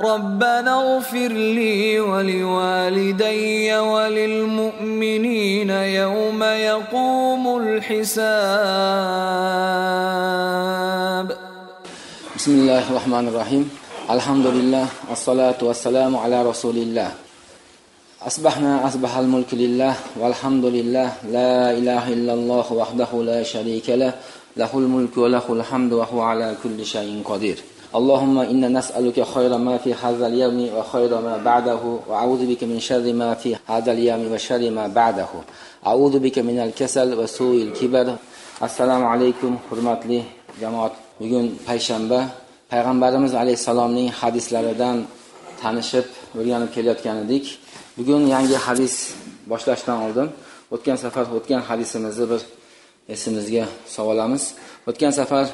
ربنا اغفر لي ولوالدي وللمؤمنين يوم يقوم الحساب. بسم الله الرحمن الرحيم. الحمد لله والصلاة والسلام على رسول الله. أصبح الملك لله والحمد لله لا إله إلا الله وحده لا شريك له له الملك وله الحمد وهو على كل شيء قدير. اللهم إنا نسألك خير ما في هذا اليوم وخير ما بعده وأعوذ بك من شر ما في هذا اليوم وشر ما بعده أعوذ بك من الكسل وسوء الكبر. السلام عليكم hurmatli jamoat. Bugun payshanba, payg'ambarimiz alayhisalomning hadislaridan tanishib, o'rganib kelayotgan edik. Bugun yangi hadis boshlashdan oldin o'tgan safar hadisimizni bir esimizga solamiz. O'tgan safar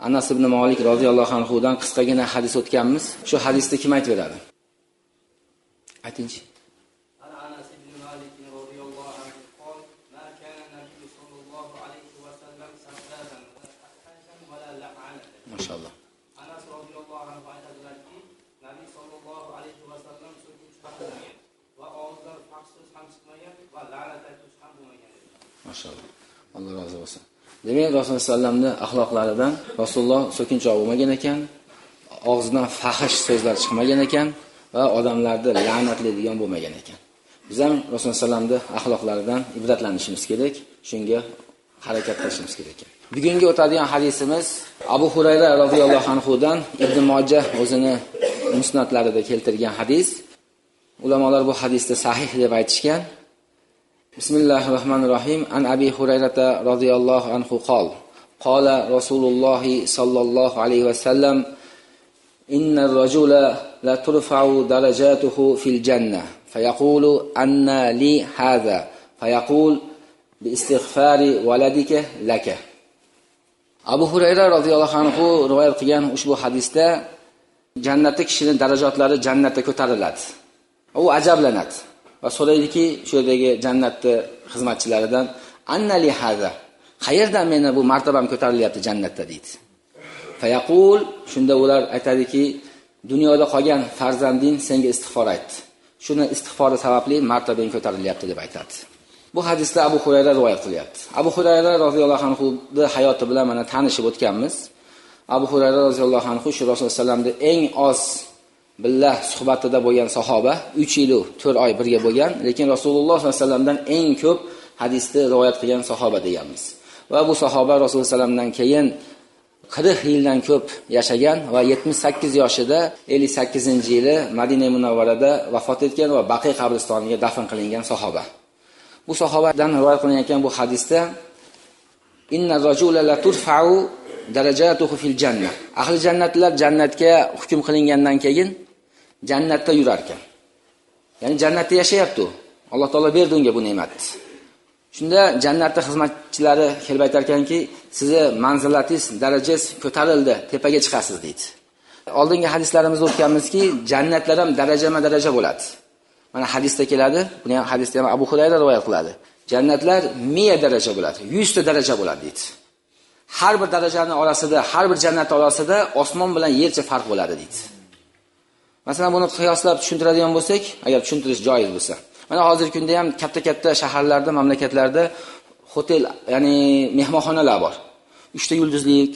Anas ibn Malik roziyallohu anhu dan qisqagina hadis o'tganmiz. Shu hadisni kim aytib beradi? Aytingchi. Anas ibn Malik roziyallohu anhu qol: "Ma kana nabiy sallallohu alayhi va sallam sabbadan wa la la'ana." Mashallah. Anas roziyallohu anhu aytadilarki, Nabiy sallallohu alayhi va sallam so'kuvchi bo'lmagan va og'zidan fahshsiz ham chiqmagan va la'nat aytuvchi ham bo'lmagan. Mashallah. Alloh rozi bo'lsin. Demak, Rasululloh sallamning axloqlaridan Rasululloh so'kinchoq bo'lmagan ekan, og'zidan fahish so'zlar chiqmagan ekan va odamlarni la'natlaydigan bo'lmagan ekan. Biz ham Rasululloh sallamning axloqlaridan ibratlanishimiz kerak, shunga harakat qilishimiz kerak ekan. Bugungi o'tadigan hadisimiz Abu Hurayra roziyallohu anhu dan Ibn Mojah o'zini musnadlarida keltirgan hadis. Ulamolar bu hadisni sahih deb aytishgan. Bismillahirrahmanirrahim. An Abi Hurayrata radhiyallohu anhu qala qala Rasululloh sallallohu alayhi va sallam innar rajula la turfa'u darajatuhu fil jannah fayaqulu anna li hadha fayaqul bi istighfari waladika laka. Abu Hurayra radhiyallohu anhu rivoyat qilgan ushbu hadisda jannatda kishining darajotlari jannatga ko'tariladi. U ajablanadi va so'raydiki, shu yerdagi jannatning xizmatchilaridan annali hada, qayerdan meni bu martabam ko'tarilyapti jannatda deydi. Fayaqul, shunda ular aytadiki, dunyoda qolgan farzanding senga istig'for aytdi. Shuni istig'fori sababli martabang ko'tarilyapti deb aytadi. Bu hadisda Abu Hurayra rivoyat qilyapti. Abu Hurayra roziyallohu anhu hayoti bilan mana tanishib o'tganmiz. Abu Hurayra roziyallohu anhu shu Rasululloh sallamning eng oz billah suhbatida bo'lgan sahoba, 3 yil 4 oy birga bo'lgan, lekin Rasululloh sollallohu alayhi vasallamdan eng ko'p hadisni rivoyat qilgan sahoba deganmiz. Va bu sahoba Rasululloh sallamdan keyin 40 yildan ko'p yashagan va 78 yoshida 58-yili Madina Munawvarada vafot etgan va Baqiy qabristoniga dafn qilingan sahoba. Bu sahobadan rivoyat qilingan bu hadisda inna rajula la turfa'u darajatuhu fil jannah. Ahli jannatlar jannatga hukm qilingandan keyin jannatda yurar ekan. Ya'ni jannatda yashayapti. Alloh taolo berdi unga bu ne'matni. Shunda jannatda xizmatchilari kelib aytar ekanki, sizni manzilatingiz, darajangiz ko'tarildi, tepaga chiqasiz deydi. Oldingi hadislarimizda o'tganmizki, jannatlar ham daraja bo'ladi. Mana hadisda keladi, buni ham hadisda ham Abu Hurayra rivoyat qiladi. Jannatlar 1000 daraja bo'ladi, 100 ta daraja bo'ladi deydi. Har bir darajaning orasida, har bir jannat orasida osmon bilan yercha farq bo'ladi deydi. Masalan, buni qiyoslab tushuntiradigan bo'lsak, agar tushuntirish joiz bo'lsa. Mana hozirgi kunda ham katta-katta shaharlarda, mamlakatlarda hotel, ya'ni mehmonxonalar bor. 3 ta yulduzlik,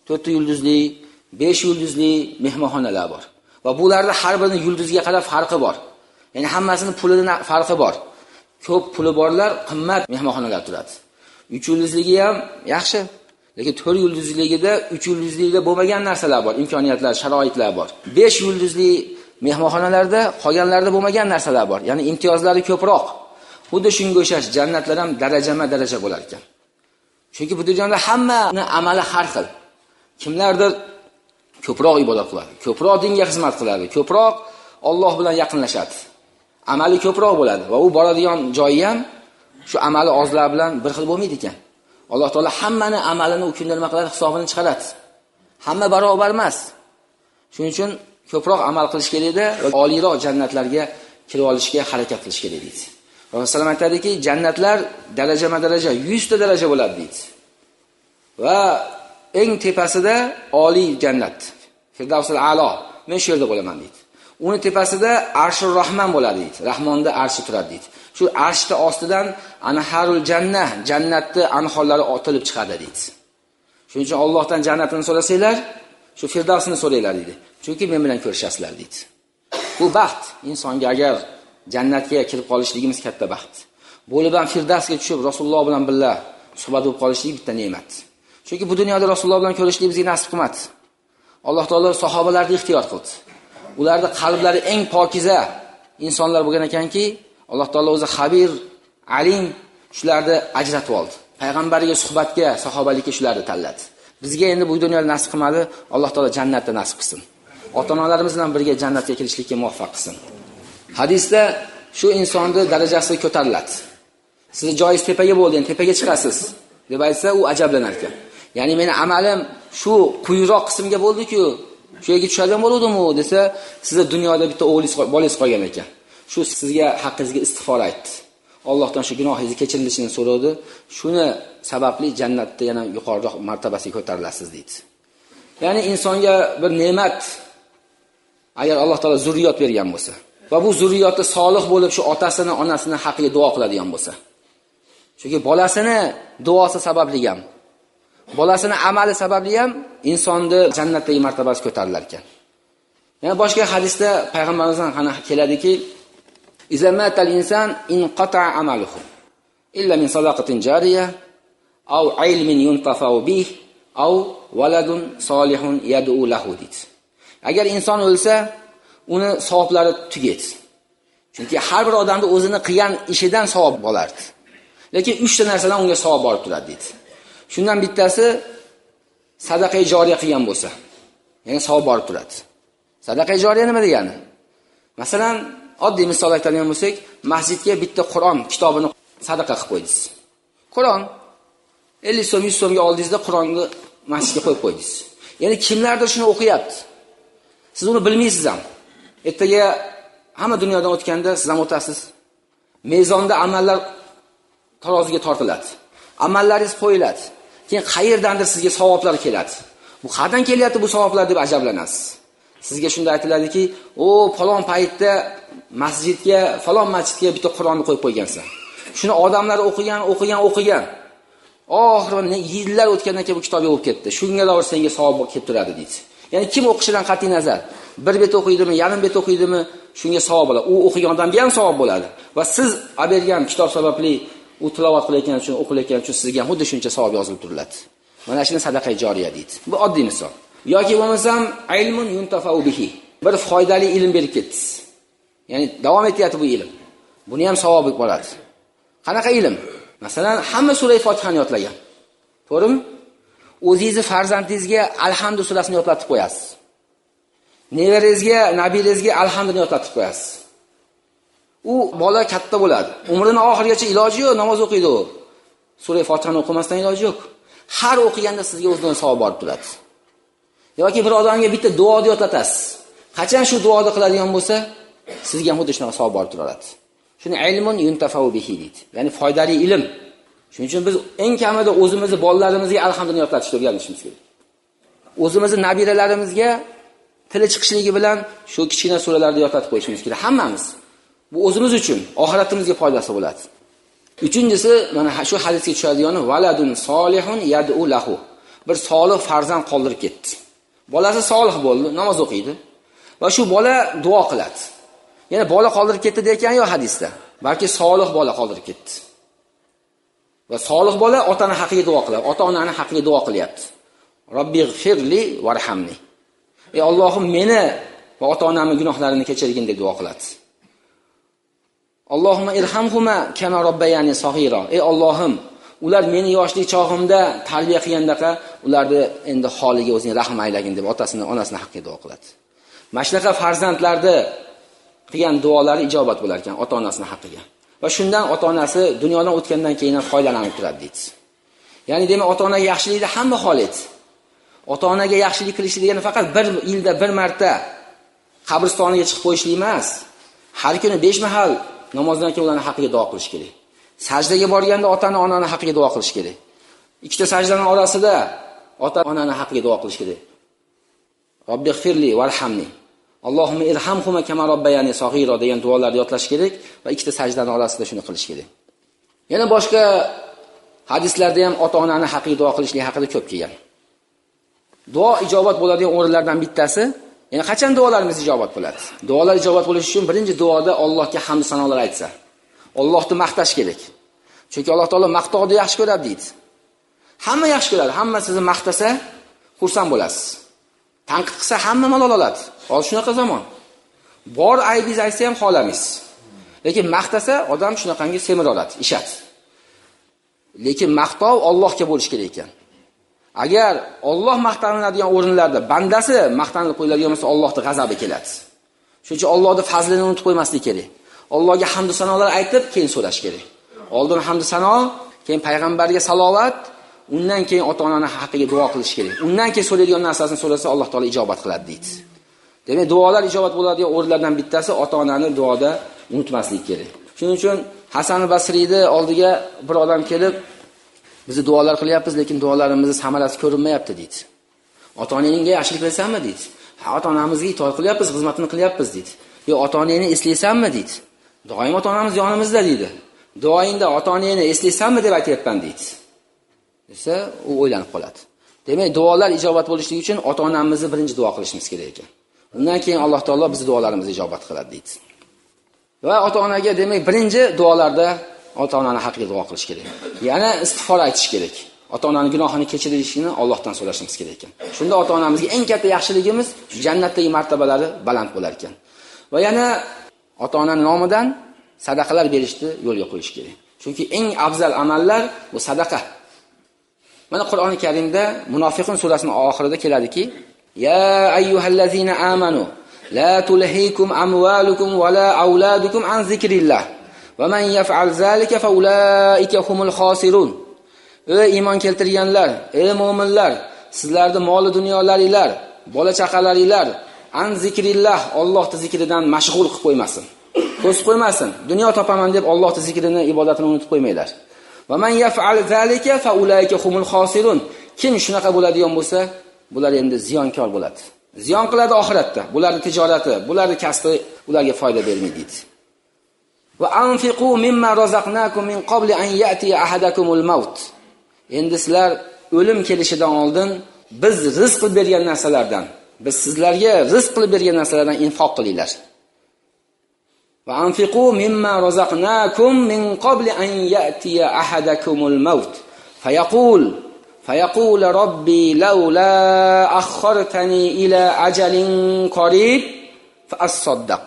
4 ta yulduzli, 5 yulduzli mehmonxonalar bor. Va bularda har birining yulduzga qarab farqi bor. Ya'ni hammasining pulining farqi bor. Ko'p puli borlar qimmat mehmonxonalar turadi. 3 yulduzligi ham yaxshi. Lekin 4 yulduzligida 3 yulduzlikda bo'lmagan narsalar bor, imkoniyatlar, sharoitlar bor. 5 yulduzli mehmonxonalarda qolganlarda bo'lmagan narsalar bor. Ya'ni imtiyozlari ko'proq. Xuddi shunga o'xshash jannatlar ham daraja bo'lar ekan. Chunki bu dunyoda hammaning amali har xil. Kimlardir ko'proq ibodat qiladi, ko'proq dinga xizmat qiladi, ko'proq Alloh bilan yaqinlashadi. Amali ko'proq bo'ladi va u boradigan joyi ham shu amali ozlar bilan bir xil bo'lmaydi ekan. Alloh taolo hammaning amalini u kunda nima qiladi, hisobini chiqaradi. Hamma barobar emas. Shuning uchun ko'proq amal qilish kerak-da va oliyroq jannatlarga kirib olishga harakat qilish kerak deydi. Rasululloh aytadiki, jannatlar daraja 100 ta daraja bo'ladi deydi. Va eng tepasida oliy jannat, Firdavsul a'lo, men shu yerda bo'laman deydi. Uni tepasida Arshur Rahman bo'ladi deydi. Rahmonda arshi turadi deydi. Shu arshni ostidan anharul jannah, jannatning anhorlari otilib chiqadi deydi. Shuning uchun Allohdan jannatini so'rasanglar, shu Firdavsni so'ranglar deydi. Chunki men bilan ko'rishasizlar deydi. Bu baxt insonga agar jannatga kirib qolishligimiz katta baxt. Bo'lib ham Firdavsga tushib Rasululloh bilan birga suhbat bo'lib qolishlik bitta ne'mat. Chunki bu dunyoda Rasululloh bilan ko'rishlik bizga nasib qilmadi. Alloh taolo sahobalarni ixtiyor qildi. Ularning qalblari eng pokiza insonlar bo'lgan ekanki, Alloh taolo o'zi xabir, alim shularni ajratib oldi. Payg'ambariga suhbatga, sahobalikka shularni tanladi. Bizga endi bu dunyoda nasib qilmadi, Alloh taolo jannatda nasib qilsin. Ota-onalarimiz bilan birga jannatga kirishlikka muvaffaq qilsin. Hadisda shu insonning darajasi ko'tariladi. Siz joyingiz tepaga bo'ldi, endi tepaga chiqasiz deb aytsa, u ajablanar ekan. Ya'ni meni amalim shu quyiroq qismga bo'ldi-ku, shu yerga tushadigan bo'luvdim-u desa, sizga dunyoda bitta o'g'lingiz, bolangiz qolgan ekan. Shu sizga haqqingizga istig'for aytdi. Allohdan shu gunohingizni kechirilishini so'radi. Shuni sababli jannatda yana yuqoriroq martabasiga ko'tarilasiz deydi. Ya'ni insonga bir ne'mat agar Alloh taolo zurriyot bergan bo'lsa va bu zurriyotda solih bo'lib shu otasini, onasini haqqiga duo qiladigan bo'lsa. Chunki bolasini duosi sababli ham, bolasini amali sababli ham insonning jannatdagi martabasi ko'tarilar ekan. Yana boshqa hadisda payg'ambarimizdan qana keladiki, izamatal inson inqata'a amaluhu illa min sadaqatin jariyah aw ilmin yuntafa'u bih aw waladun solihun yad'u lahu dit. Agar inson o'lsa, uni savoblari tugaydi. Chunki har bir odamda o'zini qilgan ishidan savob bo'lardi. Lekin 3 ta narsadan unga savob borib turadi deydi. Shundan bittasi sadaqa joriya qilgan bo'lsa, ya'ni savob borib turadi. Sadaqa joriya nima degani? Masalan, oddiy misol aytadigan bo'lsak, masjidga bitta Qur'on kitobini sadaqa qilib qo'ydingiz. Qur'on 50 so'm, 100 so'mga oldingizda Qur'onni masjidga qo'yib qo'ydingiz. Ya'ni kimlardir shuni o'qiyapti. Siz uni bilmaysiz ham. Ertaga hamma dunyodan o'tganda siz ham o'tasiz. Mezonda amallar taroziga tortiladi. Amallaringiz qo'yiladi. Keyin qayerdandir sizga savoblar keladi. Bu qayerdan kelyapti bu savoblar deb ajablanasiz. Sizga shunda aytiladiki, "O, falon paytda masjidga, falon masjidga bitta Qur'onni qo'yib qo'ygansan. Shuni odamlar o'qigan. Oxirida yillar o'tgandan keyin bu kitob yo'q ketdi. Shunga da senga savob kelib turadi" deydi. Ya'ni kim o'qishidan qat'iy nazar, bir bet o'qiydimi, yarim bet o'qiydimi, shunga savob bo'ladi. U o'qigan odamga ham savob bo'ladi. Va siz bergan kitob sababli u tilovat qilayotgani uchun, o'qilayotgani uchun sizga xuddi shuncha savob yozilib turiladi. Mana shuni sadaqa joriya deydi. Bu oddiy misol. Yoki bo'lmasam ilmun yuntafa'u bihi. Bir foydali ilm berib ketdingiz. Ya'ni davom etyapti bu ilm. Buni ham savobi bo'ladi. Qanaqa ilm? Masalan, hamma sura Fotihani yodlagan. To'g'rimi? O'zingizning farzandingizga Alhamdu surasini yodlatib qo'yasiz. Nevarangizga, nabirangizga Alhamduni yodlatib qo'yasiz. U bola katta bo'ladi. Umrining oxirigacha iloji yo'q, namoz o'qiydi u. Sura Fotihani o'qimasdan iloji yo'q. Har o'qiganda sizga o'zidan savob borib turadi. Yoki bir odamga bitta duoni yodlatasiz. Qachon shu duoni qiladigan bo'lsa, sizga ham xuddi shunaqa savob borib turadi. Shuni ilmun yuntafa'u bihi deydi. Ya'ni foydali ilm. Shuning uchun biz eng kamida o'zimizni bolalarimizga alhamdulillah yodlatishni o'rganishimiz kerak. O'zimizni nabiralarimizga tili chiqishligi bilan shu kichkina suralarni yodlatib qo'yishimiz kerak hammamiz. Bu o'zimiz uchun, oxiratimizga foydasi bo'ladi. Uchinchisi, mana shu hadisga tushadigani valadun solihun yad'u lahu. Bir solih farzand qoldirib ketdi. Bolasi solih bo'ldi, namoz o'qiydi va shu bola duo qiladi. Yana bola qoldirib ketdi deyotgani yo'q hadisda, balki solih bola qoldirib ketdi. Va solih bola otani haqqiga duo qiladi, ota-onani haqqiga duo qilyapti. Robbighfirli varhamni. Ey Allohim, meni va ota-onamning gunohlarini kechirgin deb duo qiladi. Allohumma irhamhuma kama robbayani saghira. Ey Allohim, ular meni yoshlik chog'imda tarbiya qilgandaqa ularni endi holiga o'zing rahm aylagin deb otasini, onasini haqqiga duo qiladi. Mashnaqa farzandlarni qilgan duolari ijobat bo'lar ekan ota-onasini haqqiga. Va shundan ota-onasi dunyodan o'tgandan keyin foydalanib turadi deydi. Ya'ni demak, ota-onaga yaxshilikni hamma holat. Ota-onaga yaxshilik qilishlik degani faqat bir yilda bir marta qabristoniga chiqib qo'yishlik emas. Har kuni 5 mahal namozdan keyin ularning haqqiga duo qilish kerak. Sajdaga borganda otani, onani haqqiga duo qilish kerak. Ikkita sajdaning orasida ota-onani haqqiga duo qilish kerak. Robbighfirli varhamni. Allohumma irhamhuma kama robbayani saghira degan duolarni yodlash kerak va ikkita sajdaning orasida shuni qilish kerak. Yana boshqa hadislarda ham ota-onani haqqiy duo qilishlik haqida ko'p kelgan. Duo ijobat bo'ladigan o'rinlardan bittasi, ya'ni qachon duolarimiz ijobat bo'ladi? Duolar ijobat bo'lishi uchun birinchi duoda Allohga hamd sanolar aytsa. Allohni maqtash kerak. Chunki Alloh taolo maqtovni yaxshi ko'radi deydi. Hamma yaxshi ko'radi. Hamma sizni maqtasa, xursand bo'lasiz. Tanqid qilsa hamma malol oladi. Hozir shunaqa zamon. Bor aybingiz aytsa ham xohlamaysiz. Lekin maqtasa odam shunaqangi semir oladi, ishadi. Lekin maqtov Allohga bo'lish kerak ekan. Agar Alloh maqtaniladigan o'rinlarda bandasi maqtanilib qo'yiladigan bo'lsa, Allohning g'azabi keladi. Shuning uchun Allohning fazlini unutib qo'ymaslik kerak. Allohga hamd sanolar aytib, keyin so'rash kerak. Oldin hamd sano, keyin payg'ambarga salovat, undan keyin ota-onaning haqqiga duo qilish kerak. Undan keyin so'raydigan narsasini so'rasa, Alloh taolo ijobat qiladi deydi. Demak, duolar ijobat bo'ladigan o'rinlardan bittasi ota-onani duoda unutmaslik kerak. Shuning uchun Hasan Basriyning oldiga bir odam kelib, biz duolar qilyapmiz, lekin duolarimizni samarasi ko'rinmayapti deydi. Ota-onangga yaxshilik qilasanmi deydi. Ha, ota-onamizga itoat qilyapmiz, xizmatini qilyapmiz deydi. Yo, ota-onangni eslaysanmi deydi. Doim ota-onamiz yonimizda deydi. Duoyingda ota-onangni eslaysanmi deb aytayapman deydi. Desa, u o'ylanib qoladi. Demak, duolar ijobat bo'lishligi uchun ota-onamizni birinchi duo qilishimiz kerak ekan. Undan keyin Alloh taolo bizning duolarimizni ijobat qiladi deydi. Va ota-onaga demak birinchi duolarda ota-onani haqqiga duo qilish kerak. Yana istig'for aytish kerak. Ota-onaning gunohini kechirishini Allohdan so'rashimiz kerak ekan. Shunda ota-onamizga eng katta yaxshiligimiz jannatdagi martabalari baland bo'lar ekan. Va yana ota-onaning nomidan sadaqalar berishni yo'lga qo'yish kerak. Chunki eng afzal amallar bu sadaqa. Mana Qur'oni Karimda Munofiqun surasining oxirida keladiki: "Ya ayyuhallazina amanu la tulhikum amwalukum va la auladukum an zikrillah va man yaf'al zalika fa ulaika humul khosirun." Ey iymon keltirganlar, ey mu'minlar, sizlarning moli dunyolaringlar, bola chaqalaringlar an zikrillah, Allohning zikridan mashg'ul qilib qo'ymasin. Ko'z qo'ymasin. Dunyo topaman deb Allohning zikrini, ibodatini unutib qo'ymanglar. Va man yaf'al zalika fa ulaika humul khosirun. Kim shunaqa bo'ladigan bo'lsa, bular endi ziyonkor bo'ladi. Ziyon qiladi oxiratda. Bularning tijorati, bularning kasbi ularga foyda bermaydi deydi. Va anfiqu mimma razaqnakum min qabli an ya'tiya ahadakumul maut. Endi sizlar o'lim kelishidan oldin biz rizq qilib bergan narsalardan, biz sizlarga rizq qilib bergan narsalardan infoq qilinglar. Va anfiqu mimma razaqnakum min qabli an ya'tiya ahadakumul maut fayaqul robbi laula akhartani ila ajalin qarib fa asaddaq.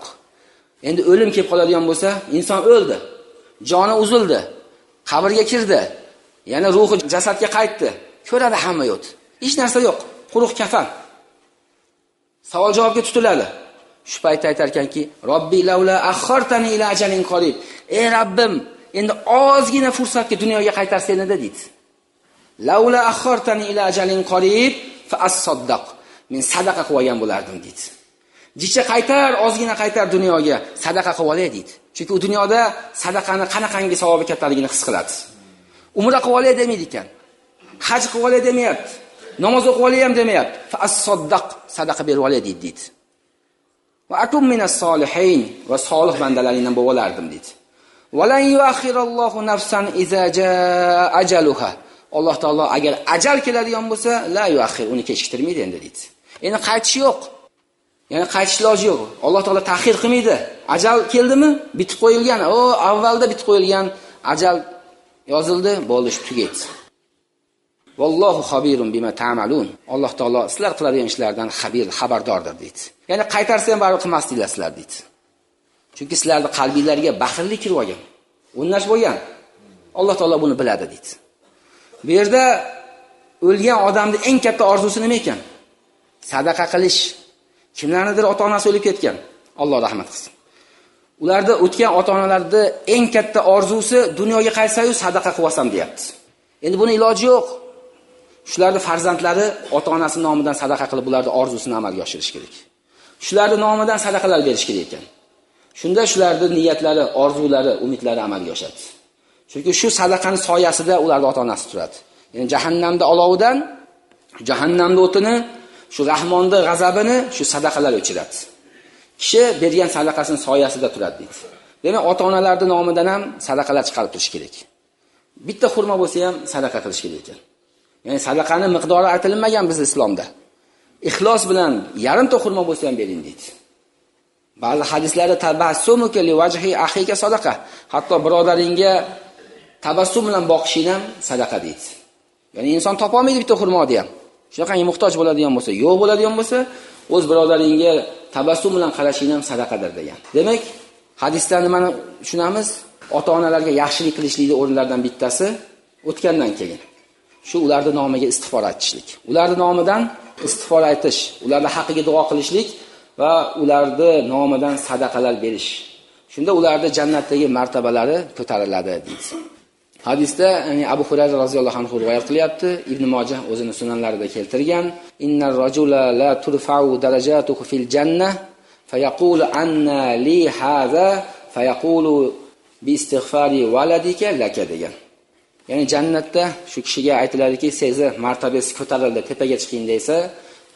Endi o'lim kelib qoladigan bo'lsa, inson o'ldi, joni uzildi, qabrga kirdi, yana ruhi jasadga qaytdi. Ko'radi hamma yo'q. Hech narsa yo'q, quruq kafan. Savol javobga tutiladi. Shu paytda aytar ekanki, Robbi laula akhartani ila ajalin qarib. Ey Rabbim, endi ozgina fursatga dunyoga qaytarsang edi deydi. Laula akhartani ila ajalin qarib fa asaddaq. Men sadaqa qilib olgan bo'lardim deydi. Jicha qaytar, ozgina qaytar dunyoga, sadaqa qilib olay deydi. Chunki u dunyoda sadaqani qanaqangi savobi kattaligini his qiladi. Umra qilib olay demaydi ekan. Haj qilib olay demayapti. Namoz o'qib olay ham demayapti. Fa as-saddaq, sadaqa berib olay deydi. Va akum minas solihin, va solih bandalaringdan bo'lib olardim deydi. Va lan yuakhirallohu nafsan iza jaa ajaluha. Alloh taolo agar ajal keladigan bo'lsa, la yuakhir, uni kechiktirmaydi endi deydi. Endi qaytish yo'q. Ya'ni qaytish iloji yo'q. Alloh taolo ta'xir qilmaydi. Ajal keldimi? Bitib qo'yilgan. O, avvalda bitib qo'yilgan ajal yozildi, bo'ldi, tugaydi. Vallohu xabirun bima ta'malun. Alloh taolo sizlar qiladigan ishlardan xabardordir deydi. Ya'ni qaytarsa ham baribir qilmasdinglar sizlar deydi. Chunki sizlarning qalbingizlarga baxillik kirib olgan, o'rnash bo'lgan. Alloh taolo buni biladi deydi. Bu yerda o'lgan odamning eng katta orzusi nima ekan? Sadaqa qilish. Kimlarnidir ota-onasi o'lib ketgan. Alloh rahmat qilsin. Ularda o'tgan ota-onalarning eng katta orzusi dunyoga qaytsa-yu sadaqa qilib olsam deyapti. Endi buni iloji yo'q. Shularning farzandlari ota-onasi nomidan sadaqa qilib ularning orzusini amalga oshirish kerak. Shularning nomidan sadaqalar berish kerak ekan. Shunda shularning niyatlari, orzulari, umidlari amalga oshadi. Chunki shu sadaqaning soyasida ularning ota-onasi turadi. Ya'ni jahannamda olovidan, jahannamda o'tini, shu Rahmonning g'azabini shu sadaqalar o'chiradi. kishi bergan sadaqasining soyasida turadi deydi. Demak, ota-onalarning nomidan ham sadaqalar chiqarib turish kerak. Bitta xurmo bo'lsa ham sadaqa qilish kerak ekan. Ya'ni sadaqaning miqdori aytilmagan bizning islomda. Ixlos bilan yarimta xurmo bo'lsa ham bering deydi. Ba'zi hadislarda tabassumuka li wajhi akhika sadaqa. Hatto birodaringga tabassum bilan boqishing ham sadaqa deydi. Ya'ni inson topa olmaydi bitta xurmoni ham. Shunaqangi muhtoj bo'ladigan bo'lsa, yo'q bo'ladigan bo'lsa, o'z birodaringga tabassum bilan qarashing ham sadaqadir degan. Demak, hadisdan nimani tushunamiz? Ota-onalarga yaxshilik qilishlikning o'rinlaridan bittasi o'tgandan keyin shu ularning nomiga istig'for aytishlik. Ularning nomidan istig'for aytish, ularning haqqiga duo qilishlik va ularning nomidan sadaqalar berish. Shunda ularning jannatdagi martabalari ko'tariladi deydi. Hadisda Abu Hurayra roziyallohu anhu rivoyat qilyapti. Ibn Mojah o'zining sunanlarida keltirgan. Innar rajula la turfa'u darajatuhu fil jannah fayaqulu anna li hadha fayaqulu bi istighfari waladika laka degan. Ya'ni jannatda shu kishiga aytiladiki, sizni martabangiz ko'tarildi, tepaga chiqing desa,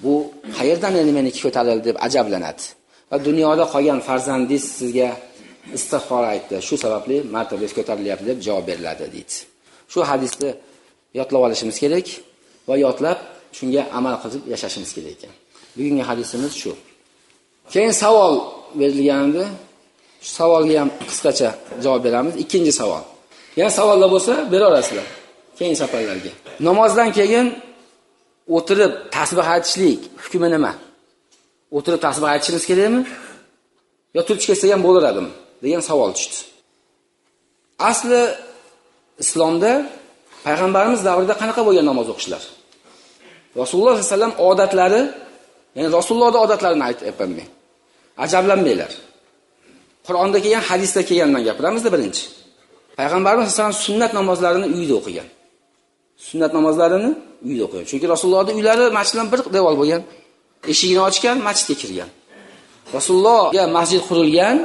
bu qayerdan endi meniki ko'tarildi deb ajablanadi. Va dunyoda qolgan farzandingiz sizga istig'for aytdi. Shu sababli martabangiz ko'tarilyapti deb javob beriladi deydi. Shu hadisni yodlab olishimiz kerak va yodlab shunga amal qilib yashashimiz kerak ekan. Bugungi hadisimiz shu. Keyin savol berilgandi. Shu savolga ham qisqacha javob beramiz. Ikkinchi savol. Yana savollar bo'lsa, beraverasizlar. Keyin safarlarga. Namozdan keyin o'tirib tasbih aytishlik hukmi nima? O'tirib tasbih aytishimiz kerakmi? Yo turib ketsa ham bo'laradimi? Degan savol tushdi. Asli islomda payg'ambarimiz davrida qanaqa bo'lgan namoz o'qishlar? Rasululloh sollallohu alayhi vasallam odatlari, ya'ni Rasulullohning odatlarini aytayapman men. Ajablanmanglar. Qur'onda kelgan, hadisda kelgandan gapiramizda birinchi. Payg'ambarimiz sollallohu alayhi vasallam sunnat namozlarini uyda o'qigan. Sunnat namozlarini uyda o'qigan. Chunki Rasulullohning uylari masjiddan bir devor bo'lgan. Eshigini ochgan, masjidga kirgan. Rasulullohga masjid qurilgan,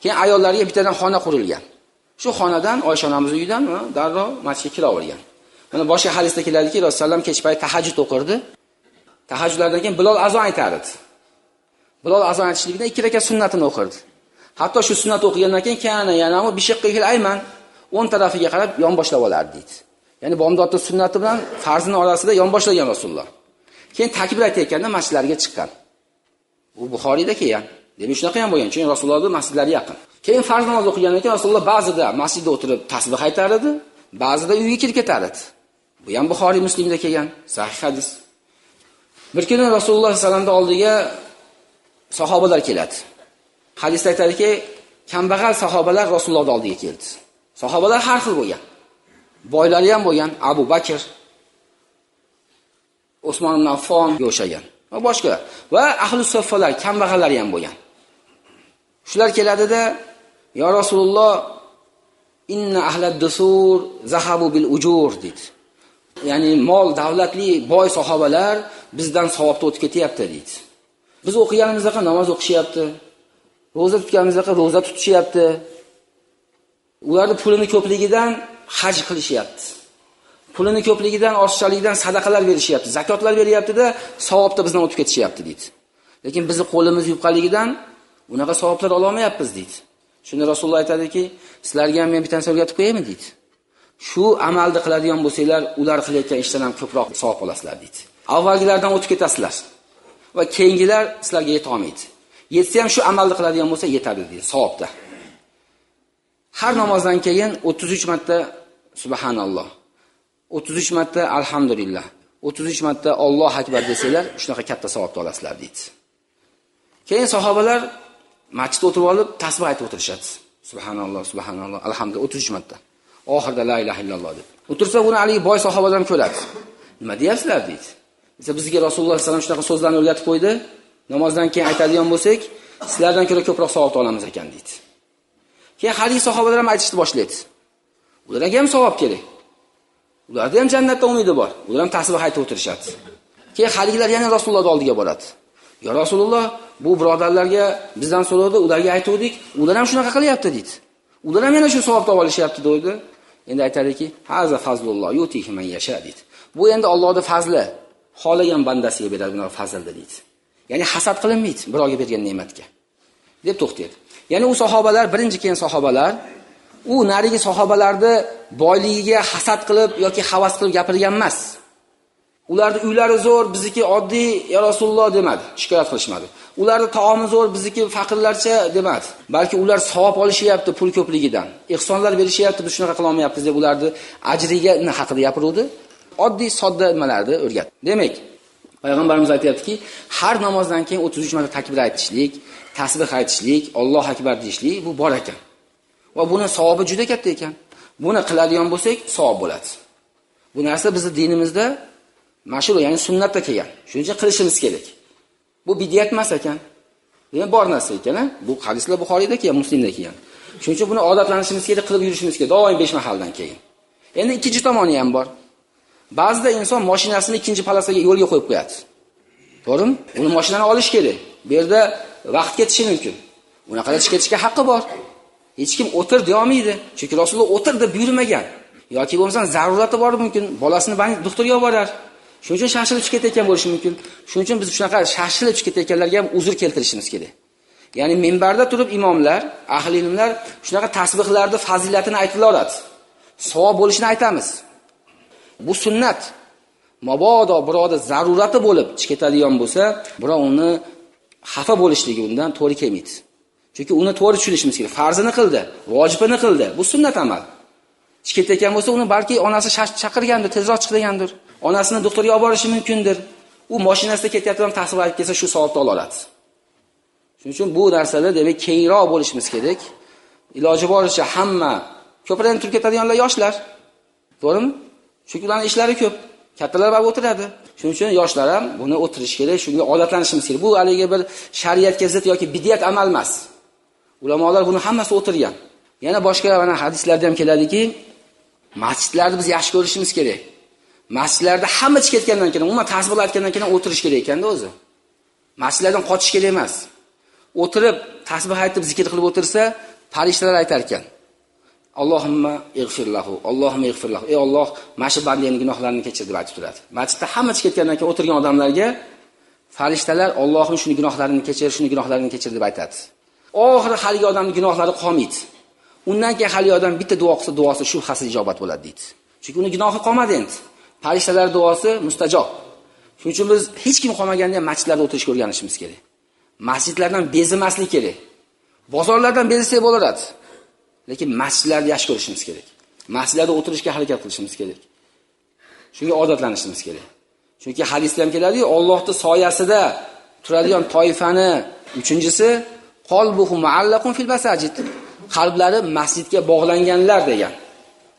keyin ayollarga bittadan xona qurilgan. Shu xonadan Oysha onamiz uyidan darrov masjidga kiravergan. Mana boshqa hadisda keladiki, Rasululloh sallam kech payt tahajjud o'qirdi. Tahajjudlardan keyin Bilol azon aytardi. Bilol azon aytishligidan 2 rakat sunnatini o'qirdi. Hatto shu sunnat o'qigandan keyin kana yanamu bishiqqil ayman 10 tarafiga qarab yonboshlab olardi deydi. Ya'ni bomdodning sunnati bilan farzining orasida yonboshlagan Rasululloh. Keyin takbir aytayotganda masjidlarga chiqqan. Bu Buxoriyda kelgan. Demak shunaqa ham bo'lgan. Chunki Rasulullohning masjidlari yaqin. Keyin farz namoz o'qigandan keyin Rasululloh ba'zida masjidda o'tirib tasbih aytar edi, ba'zida uyga kirib ketar edi. Bu ham Buxoriy, Muslimda kelgan sahih hadis. Bir kuni Rasululloh sollallohu alayhi vasallamning oldiga sahobalar keladi. Hadisda aytadiki, kambag'al sahobalar Rasulullohning oldiga keldi. Sahobalar har xil bo'lgan. Boylari ham bo'lgan, Abu Bakr, Usmon ibn Affon o'xshagan va boshqa va ahli saffalar, kambag'allar ham bo'lgan. Shular keladida, "Ya Rasululloh, inna ahlad dusur zahabu bil ujur" dedi. Ya'ni mol, davlatli, boy sahobalar bizdan savobga o'tib ketyapti dedi. Biz o'qiganimizda namoz o'qishyapti, roza tutganimizda roza tutishyapti. Ularning pulini ko'pligidan haj qilishyapti. Pulini ko'pligidan, ortiqchaligidan sadaqalar berishyapti, zakotlar beryapti-da, savobda bizdan o'tib ketishyapti dedi. Lekin bizni qo'limiz yupqaligidan unaqa savoblar ola olmayapmiz dedi. Shunda Rasululloh aytadiki, sizlarga ham men bitta narsa o'rgatib qo'yaymi dedi. Shu amalni qiladigan bo'lsanglar, ular qilayotgan ishdan ham ko'proq savob olasizlar dedi. Avvalgilardan o'tib ketasizlar va keyingilar sizlarga yeta olmaydi. Yetsa ham shu amalni qiladigan bo'lsa yetadi dedi, savobda. Har namozdan keyin 33 marta subhanalloh, 33 marta alhamdulillah, 33 marta Alloh akbar desanglar, shunaqa katta savobni olasizlar dedi. Keyin sahobalar masjidda o'tirib olib tasbih aytib o'tirishadi. Subhanalloh, subhanalloh, alhamdulillah 33 marta. Oxirida la ilaha illalloh deb. O'tirsa buni Ali boy sahobalar ham ko'radi. Nima deyapsizlar dedi. Bizga Rasululloh sollallohu alayhi vasallam shunaqa so'zlarni o'rgatib qo'ydi. Namozdan keyin aytadigan bo'lsak, sizlardan ko'ra ko'proq savob olamiz ekan dedi. Keyin hadis sahobalar ham aytishni boshlaydi. Ularga ham savob kerak. Ularda ham jannatda umidi bor. Ular ham tasbih aytib o'tirishadi. Keyin haligilar yana Rasulullohning oldiga boradi. "Ya Rasululloh, bu birodarlarga bizdan so'radi, ularga aytuvdik, ular ham shunaqa qilyapti" dedi. Ular ham yana shu savobni olishyapti dedi. Endi aytadiki, "Haza fazlulloh yutihi man yasha" dedi. Bu endi Allohning fazli, xolagan bandasiga beradi bunaqa fazlni dedi. Ya'ni hasad qilinmaydi birovga bergan ne'matga. deb to'xtaydi. Ya'ni u sahobalar, birinchi kelgan sahobalar, u narigi sahobalarni boyligiga hasad qilib yoki havas qilib gapirgan emas. Ularning uylari zo'r, bizniki oddiy, ya Rasululloh demadi, shikoyat qilishmadi. Ularning taomi zo'r, bizniki faqirlarcha demadi. Balki ular savob olishyapti pul ko'pligidan. Ehsonlar berishyapti, biz shunaqa qila olmayapmiz deb ularning ajriga haqida gapiruvdi. Oddiy sodda nimalarni o'rgatdi. Demak, payg'ambarimiz aytayaptiki, har namozdan keyin 33 marta takbir aytishlik, tasbih aytishlik, Alloh akbar deyishlik bu bor ekan. Va buni savobi juda katta ekan. Buni qiladigan bo'lsak, savob bo'ladi. Bu narsa bizning dinimizda mashhur, ya'ni sunnatda kelgan. Shuning uchun qilishimiz kerak. Bu bid'at emas ekan. Demak, bor narsa ekan, bu hadislar Buxoriyda kelgan, Muslimda kelgan. Shuning uchun buni odatlanishimiz kerak, qilib yurishimiz kerak, doim 5 mahaldan keyin. Endi ikkinchi tomoni ham bor. Ba'zida inson mashinasini ikkinchi palasaga yo'lga qo'yib qo'yadi. To'g'rimi? Uni mashinani olish kerak. Bu yerda vaqt ketishi mumkin. Unaqa ketishga haqqi bor. Hech kim o'tir deolmaydi. Chunki Rasululloh o'tir deb buyurmagan. Yoki bo'lmasa zarurati bor mumkin. Bolasini doktorga olib borar. Shuning uchun shashilib chiqib ketayotgan bo'lishi mumkin. Shuning uchun biz shunaqa shashilib chiqib ketayotganlarga ham uzr keltirishimiz kerak. Ya'ni minbarda turib imomlar, ahli ilmlar shunaqa tasbihlarning fazilatini aytib oladi. Savob bo'lishini aytamiz. Bu sunnat. Mabodo biroda zarurati bo'lib chiqadigan bo'lsa, biroq uni xafa bo'lishligi undan to'g'ri kelmaydi. Chunki uni to'g'ri tushunishimiz kerak. Farzini qildi, vojibini qildi. Bu sunnat amal. Chiqayotgan bo'lsa, uni balki onasi chaqirgandir, tezroq chiq degandir. Onasini doktorga olib borishi mumkindir. U mashinasida ketayotgan tasbih aytib kelsa, shu savobni oladi. Shuning uchun bu narsalar demak keyinroq bo'lishimiz kerak. Iloji boricha hamma ko'pdan turib ketadiganlar yoshlar. To'g'rimi? Chunki ularning ishlari ko'p. Kattalar ham o'tiradi. Shuning uchun yoshlar ham buni o'tirish kerak, shunga odatlanishimiz kerak. Bu haliga bir shariatga zid yoki bid'at amal emas. Ulamolar buni hammasi o'tirgan. Yana boshqa mana hadislarda ham keladiki, masjidlarni biz yaxshi ko'rishimiz kerak. Masjidlarda hamma chiqib ketgandan keyin, umuman tasbih aytgandan keyin o'tirish kerak ekanda o'zi. Masjidlardan qochish kerak emas. O'tirib tasbih aytib zikr qilib o'tirsa, farishtalar aytar ekan. Allohumma ig'firlahu, Allohumma ig'firlahu. Ey Alloh, mana bandaning gunohlarini kechir deb aytib turadi. Masjidda hamma chiqib ketgandan keyin o'tirgan odamlarga farishtalar Allohim shuni gunohlarini kechir, shuni gunohlarini kechir deb aytadi. Oxiri haligi odamning gunohlari qolmaydi. Undan keyin haligi odam bitta duo qilsa, duosi shubhasiz ijobat bo'ladi deydi. Chunki uning gunohi qolmadi endi. Farishtalar duosi mustajob. Shuning uchun biz hech kim qolmaganda ham masjidlarda o'tirishga o'rganishimiz kerak. Masjidlardan bezimaslik kerak. Bozorlardan bezsak bo'laveradi. Lekin masjidlarni yaxshi ko'rishimiz kerak. Masjidlarda o'tirishga harakat qilishimiz kerak. Shunga odatlanishimiz kerak. Chunki hadisda ham keladi-ku, Allohning soyasida turadigan toifani uchinchisi qalbuhu muallaqun fil masajid. Qalblari masjidga bog'langanlar degan.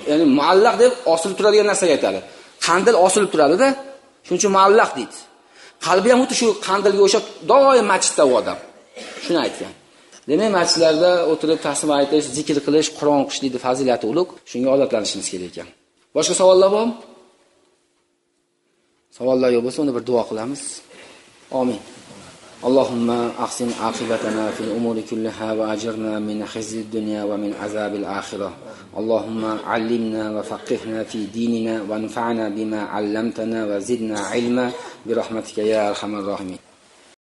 Ya'ni muallaq deb osilib turadigan narsaga aytadi. Qandil osilib turadi-da, shuning uchun muallaq deydi. Qalbi ham xuddi shu qandilga o'xshab doim masjidda u odam. Shuni aytgan. Demak, masjidlarda o'tirib tasbih aytish, zikr qilish, Qur'on o'qishlikning fazilati ulug', shunga odatlanishimiz kerak ekan. Boshqa savollar bormi? Savollar yo'q bo'lsa, unda bir duo qilamiz. Amin. Allahumma ahsin aqibatana fil umuri kullaha va ajirna min khizyid dunya va min azabil akhirah. Allahumma allimna va faqihna fi dinina va anfa'na bima 'allamtana va zidna ilma bi rahmatika ya arhamar rahimin.